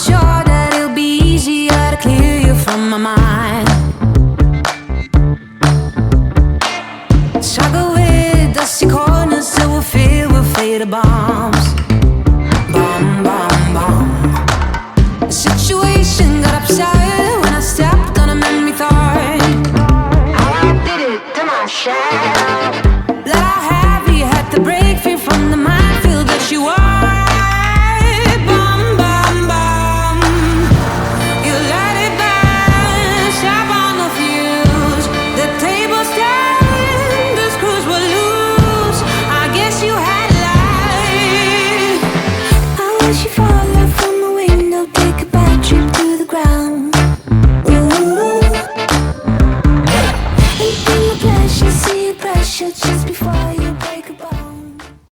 sure that it'll be easier to clear you from my mind. Struggle with dusty corners till we're filled with fatal bombs. Bomb, bomb, bomb. The situation got upset when I stepped on a memory thorn. I did it to myself. Let out heavy, had to break free from the minefield that you are. She